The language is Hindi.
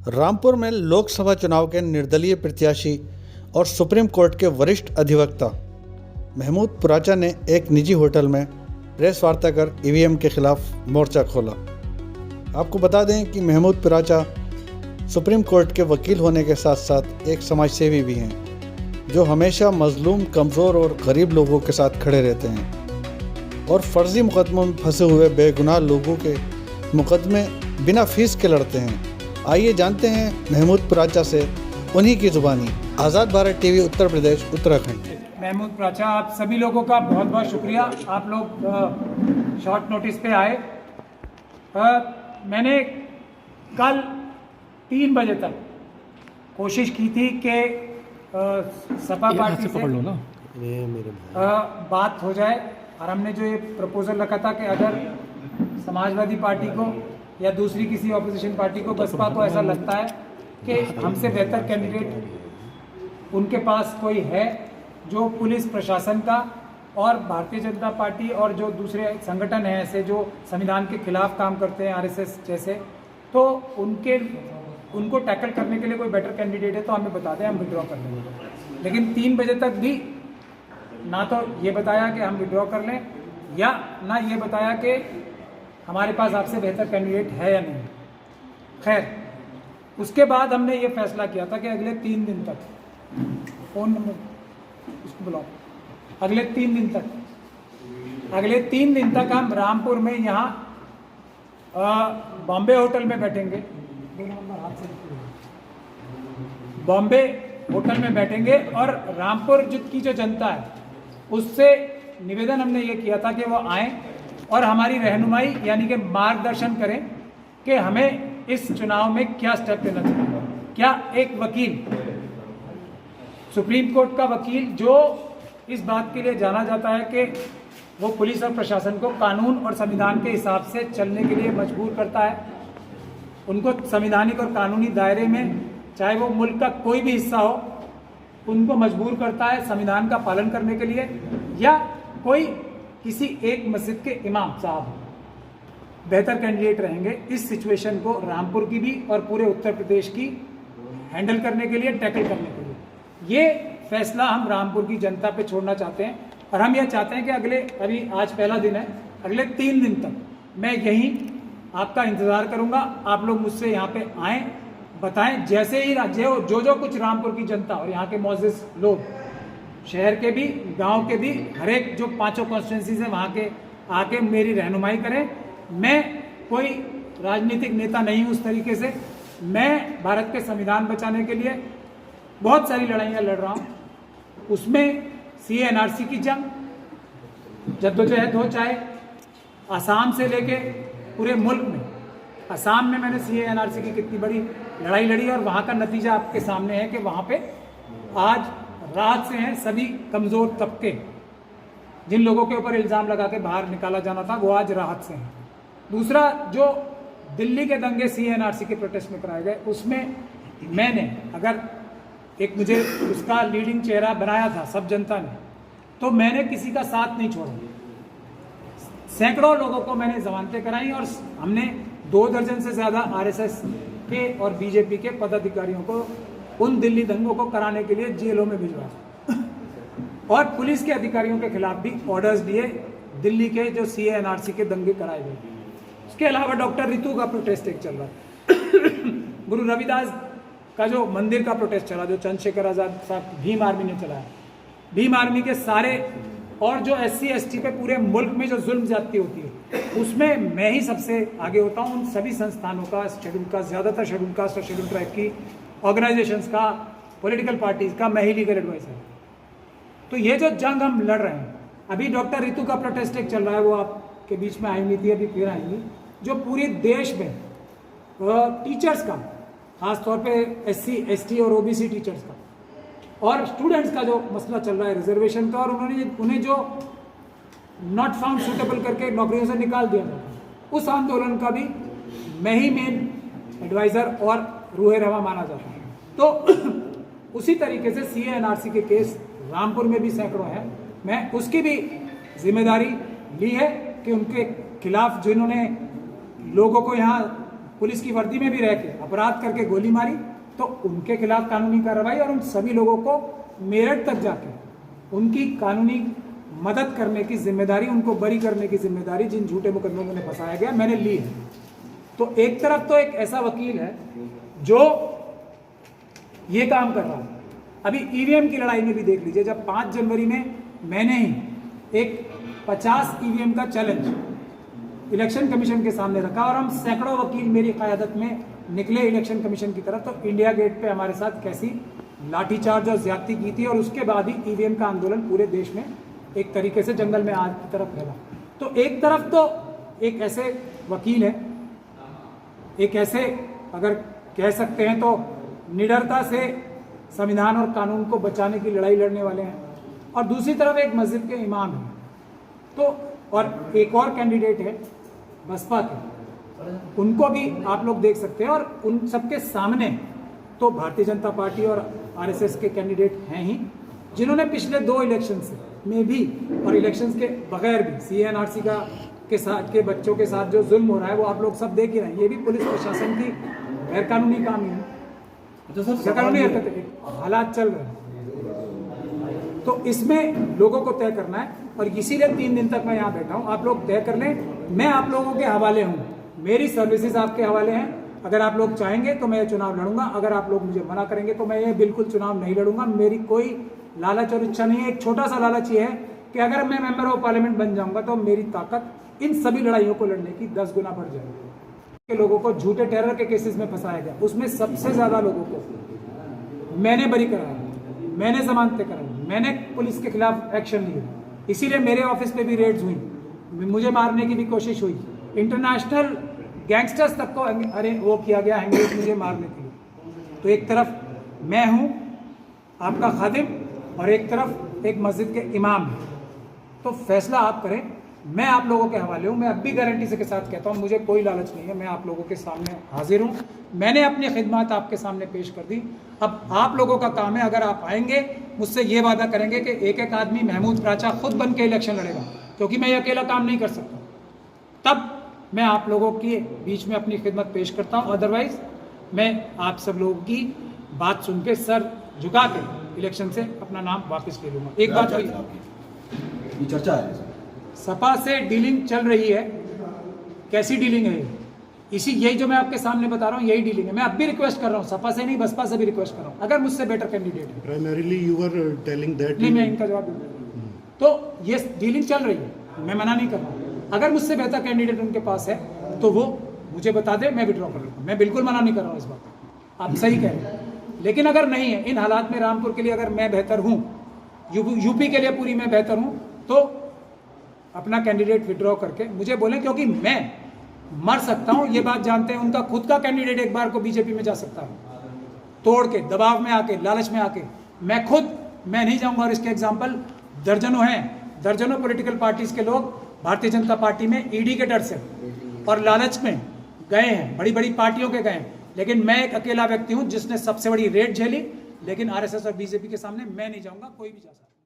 रामपुर में लोकसभा चुनाव के निर्दलीय प्रत्याशी और सुप्रीम कोर्ट के वरिष्ठ अधिवक्ता महमूद पुराचा ने एक निजी होटल में प्रेस वार्ता कर ईवीएम के खिलाफ मोर्चा खोला। आपको बता दें कि महमूद पुराचा सुप्रीम कोर्ट के वकील होने के साथ साथ एक समाजसेवी भी हैं, जो हमेशा मजलूम, कमज़ोर और गरीब लोगों के साथ खड़े रहते हैं और फर्जी मुकदमों में फंसे हुए बेगुनाह लोगों के मुकदमे बिना फीस के लड़ते हैं। आइए जानते हैं महमूद पुराचा से उन्हीं की ज़ुबानी। आज़ाद भारत टीवी, उत्तर प्रदेश, उत्तराखंड। महमूद पुराचा, आप सभी लोगों का बहुत बहुत शुक्रिया। आप लोग शॉर्ट नोटिस पे आए। मैंने कल 3 बजे तक कोशिश की थी कि सपा पार्टी से बात हो जाए, और हमने जो ये प्रपोजल रखा था कि अगर समाजवादी पार्टी को या दूसरी किसी ऑपोजिशन पार्टी को, बसपा को ऐसा लगता है कि हमसे बेहतर कैंडिडेट उनके पास कोई है, जो पुलिस प्रशासन का और भारतीय जनता पार्टी और जो दूसरे संगठन हैं ऐसे जो संविधान के खिलाफ काम करते हैं, आरएसएस जैसे, तो उनको टैकल करने के लिए कोई बेटर कैंडिडेट है तो हमें बता दें, हम विड्रॉ कर लेंगे। लेकिन 3 बजे तक भी ना तो ये बताया कि हम विड्रॉ कर लें, या ना ये बताया कि हमारे पास आपसे बेहतर कैंडिडेट है या नहीं। खैर, उसके बाद हमने ये फैसला किया था कि अगले 3 दिन तक, फ़ोन नंबर उसको बुलाओ, अगले 3 दिन तक हम रामपुर में यहाँ बॉम्बे होटल में बैठेंगे। बॉम्बे होटल में बैठेंगे और रामपुर की जो जनता है उससे निवेदन हमने ये किया था कि वो आएँ और हमारी रहनुमाई यानी कि मार्गदर्शन करें कि हमें इस चुनाव में क्या स्टेप लेना चाहिए। क्या एक वकील, सुप्रीम कोर्ट का वकील, जो इस बात के लिए जाना जाता है कि वो पुलिस और प्रशासन को कानून और संविधान के हिसाब से चलने के लिए मजबूर करता है, उनको संवैधानिक और कानूनी दायरे में, चाहे वो मुल्क का कोई भी हिस्सा हो, उनको मजबूर करता है संविधान का पालन करने के लिए, या कोई किसी एक मस्जिद के इमाम साहब बेहतर कैंडिडेट रहेंगे इस सिचुएशन को रामपुर की भी और पूरे उत्तर प्रदेश की हैंडल करने के लिए, टैकल करने के लिए। ये फैसला हम रामपुर की जनता पे छोड़ना चाहते हैं, और हम यह चाहते हैं कि अभी आज पहला दिन है, अगले 3 दिन तक मैं यहीं आपका इंतज़ार करूंगा। आप लोग मुझसे यहाँ पे आएँ, बताएं, जैसे ही जो कुछ रामपुर की जनता और यहाँ के मौजूद लोग, शहर के भी, गांव के भी, हर एक जो 5 कॉन्स्टिट्यूंसीज हैं वहाँ के आके मेरी रहनुमाई करें। मैं कोई राजनीतिक नेता नहीं हूँ उस तरीके से, मैं भारत के संविधान बचाने के लिए बहुत सारी लड़ाइयाँ लड़ रहा हूँ। उसमें सीए एनआरसी की जंग जद्दोजहद हो, चाहे आसाम से लेके पूरे मुल्क में। आसाम में मैंने सीए एनआरसी की कितनी बड़ी लड़ाई लड़ी, और वहाँ का नतीजा आपके सामने है कि वहाँ पे आज राहत से हैं सभी कमज़ोर तबके। जिन लोगों के ऊपर इल्ज़ाम लगा के बाहर निकाला जाना था, वो आज राहत से हैं। दूसरा, जो दिल्ली के दंगे सीएनआरसी के प्रोटेस्ट में कराए गए, उसमें मैंने, अगर एक मुझे उसका लीडिंग चेहरा बनाया था सब जनता ने, तो मैंने किसी का साथ नहीं छोड़ा। सैकड़ों लोगों को मैंने जमानतें कराई, और हमने 2 दर्जन से ज़्यादा आरएसएस के और बीजेपी के पदाधिकारियों को उन दिल्ली दंगों को कराने के लिए जेलों में भिजवाया, और पुलिस के अधिकारियों के खिलाफ भी ऑर्डर्स दिए दिल्ली के जो सीएनआरसी के दंगे कराए गए। उसके अलावा डॉक्टर रितु का प्रोटेस्ट एक चल रहा है, गुरु रविदास का जो मंदिर का प्रोटेस्ट चला, जो चंद्रशेखर आज़ाद साहब भीम आर्मी ने चलाया, भीम आर्मी के सारे, और जो SC ST पे पूरे मुल्क में जो जुल्म ज्यादती होती है, उसमें मैं ही सबसे आगे होता हूँ। उन सभी संस्थानों का, शेड्यूल का, ज़्यादातर शेड्यूल कास्ट और शेड्यूल ट्राइब की ऑर्गेनाइजेशंस का, पॉलिटिकल पार्टीज का मैं ही लीगल एडवाइजर। तो ये जो जंग हम लड़ रहे हैं, अभी डॉक्टर रितु का प्रोटेस्ट एक चल रहा है, वो आपके बीच में आई हुई थी, अभी फिर आएंगी, जो पूरे देश में टीचर्स का, खासतौर पे SC ST और OBC टीचर्स का और स्टूडेंट्स का जो मसला चल रहा है रिजर्वेशन का, और उन्हें जो नॉट फाउंड सूटेबल करके नौकरियों से निकाल दिया था, उस आंदोलन का भी मैं ही मेन एडवाइज़र और रूहे रवा माना जाता है। तो उसी तरीके से सीएनआरसी के केस रामपुर में भी सैकड़ों हैं, मैं उसकी भी जिम्मेदारी ली है कि उनके खिलाफ जिन्होंने लोगों को यहाँ पुलिस की वर्दी में भी रह के अपराध करके गोली मारी, तो उनके खिलाफ कानूनी कार्रवाई और उन सभी लोगों को मेरठ तक जाके उनकी कानूनी मदद करने की जिम्मेदारी, उनको बरी करने की जिम्मेदारी जिन झूठे मुकदमों में फंसाया गया मैंने ली है। तो एक तरफ तो एक ऐसा वकील है जो ये काम कर रहा है। अभी ईवीएम की लड़ाई में भी देख लीजिए, जब 5 जनवरी में मैंने ही एक 50 ईवीएम का चैलेंज इलेक्शन कमीशन के सामने रखा और हम सैकड़ों वकील मेरी क़यादत में निकले इलेक्शन कमीशन की तरफ, तो इंडिया गेट पे हमारे साथ कैसी लाठीचार्ज और ज्यादती की थी, और उसके बाद ही ईवीएम का आंदोलन पूरे देश में एक तरीके से जंगल में आग की तरफ फैला। तो एक तरफ तो एक ऐसे वकील है, एक ऐसे अगर कह सकते हैं तो निडरता से संविधान और कानून को बचाने की लड़ाई लड़ने वाले हैं, और दूसरी तरफ एक मस्जिद के इमाम हैं। तो और एक और कैंडिडेट है बसपा के, उनको भी आप लोग देख सकते हैं, और उन सबके सामने तो भारतीय जनता पार्टी और आरएसएस के कैंडिडेट हैं ही, जिन्होंने पिछले 2 इलेक्शंस में भी और इलेक्शंस के बगैर भी सीएनआरसी के बच्चों के साथ जो जुल्म हो रहा है वो आप लोग सब देख ही रहे हैं। ये भी पुलिस प्रशासन की गैरकानूनी काम ही है, गैरकानूनी हरकतें, हालात चल रहे हैं। तो इसमें लोगों को तय करना है, और इसीलिए 3 दिन तक मैं यहाँ बैठा हूँ। आप लोग तय कर लें, मैं आप लोगों के हवाले हूँ, मेरी सर्विसेज आपके हवाले हैं। अगर आप लोग चाहेंगे तो मैं ये चुनाव लड़ूंगा, अगर आप लोग मुझे मना करेंगे तो मैं ये बिल्कुल चुनाव नहीं लड़ूंगा। मेरी कोई लालच और इच्छा नहीं है। एक छोटा सा लालच ये है कि अगर मैं मेंबर ऑफ पार्लियामेंट बन जाऊंगा तो मेरी ताकत इन सभी लड़ाइयों को लड़ने की 10 गुना बढ़ जाएगी। लोगों को झूठे टेरर के केसेस में फंसाया गया, उसमें सबसे ज्यादा लोगों को मैंने बरी कराया, मैंने जमानतें कराई, मैंने पुलिस के खिलाफ एक्शन लिया। इसीलिए मेरे ऑफिस पे भी रेड्स हुई, मुझे मारने की भी कोशिश हुई, इंटरनेशनल गैंगस्टर्स तक को वो किया गया हैंगेज मुझे मारने के लिए। तो एक तरफ मैं हूँ आपका खादिम और एक तरफ एक मस्जिद के इमाम है, तो फैसला आप करें, मैं आप लोगों के हवाले हूँ। मैं अब भी गारंटी से के साथ कहता हूँ, मुझे कोई लालच नहीं है, मैं आप लोगों के सामने हाजिर हूँ। मैंने अपनी खिदमत आपके सामने पेश कर दी। अब आप लोगों का काम है, अगर आप आएंगे मुझसे ये वादा करेंगे कि एक एक आदमी महमूद प्राचा खुद बन के इलेक्शन लड़ेगा, क्योंकि मैं ये अकेला काम नहीं कर सकता, तब मैं आप लोगों के बीच में अपनी खिदमत पेश करता हूँ। अदरवाइज मैं आप सब लोगों की बात सुन के सर झुका के इलेक्शन से अपना नाम वापस ले लूँगा। एक बात हुई, चर्चा है सपा से डीलिंग चल रही है, कैसी डीलिंग है इसी यही जो मैं आपके सामने बता रहा हूँ, यही डीलिंग है। मैं अब भी रिक्वेस्ट कर रहा हूँ, सपा से नहीं बसपा से भी रिक्वेस्ट कर रहा हूँ, अगर मुझसे बेटर कैंडिडेट है। Primarily you are telling that, नहीं, मैं इनका जवाब दूंगा। तो ये डीलिंग चल रही है, मैं मना नहीं कर रहा हूँ। अगर मुझसे बेहतर कैंडिडेट उनके पास है तो वो मुझे बता दे, मैं विड्रॉ कर लूँगा। मैं बिल्कुल मना नहीं कर रहा हूँ इस बात को, आप सही कह रहे हैं। लेकिन अगर नहीं है, इन हालात में रामपुर के लिए अगर मैं बेहतर हूँ, यूपी के लिए पूरी मैं बेहतर हूँ, तो अपना कैंडिडेट विड्रॉ करके मुझे बोलें, क्योंकि मैं मर सकता हूँ, ये बात जानते हैं। उनका खुद का कैंडिडेट एक बार को बीजेपी में जा सकता है, तोड़ के, दबाव में आके, लालच में आके। मैं नहीं जाऊँगा, और इसके एग्जाम्पल दर्जनों हैं, दर्जनों पॉलिटिकल पार्टीज के लोग भारतीय जनता पार्टी में ईडी के डर से और लालच में गए हैं, बड़ी बड़ी पार्टियों के गए हैं। लेकिन मैं एक अकेला व्यक्ति हूं जिसने सबसे बड़ी रेड झेली, लेकिन आरएसएस और बीजेपी के सामने मैं नहीं जाऊंगा, कोई भी जा सकता है।